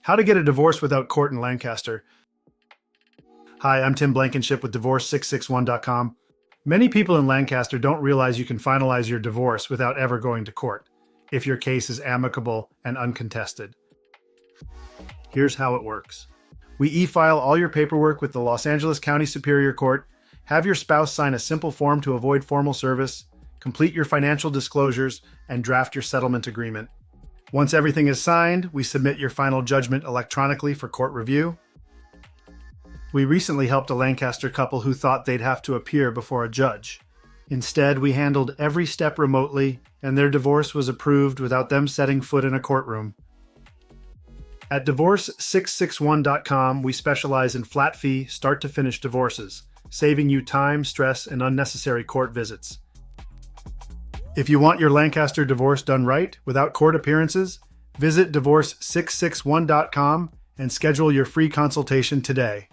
How to get a divorce without court in Lancaster. Hi, I'm Tim Blankenship with Divorce661.com. Many people in Lancaster don't realize you can finalize your divorce without ever going to court, if your case is amicable and uncontested. Here's how it works. We e-file all your paperwork with the Los Angeles County Superior Court, have your spouse sign a simple form to avoid formal service, complete your financial disclosures, and draft your settlement agreement. Once everything is signed, we submit your final judgment electronically for court review. We recently helped a Lancaster couple who thought they'd have to appear before a judge. Instead, we handled every step remotely, and their divorce was approved without them setting foot in a courtroom. At Divorce661.com, we specialize in flat-fee, start-to-finish divorces, saving you time, stress, and unnecessary court visits. If you want your Lancaster divorce done right, without court appearances, visit Divorce661.com and schedule your free consultation today.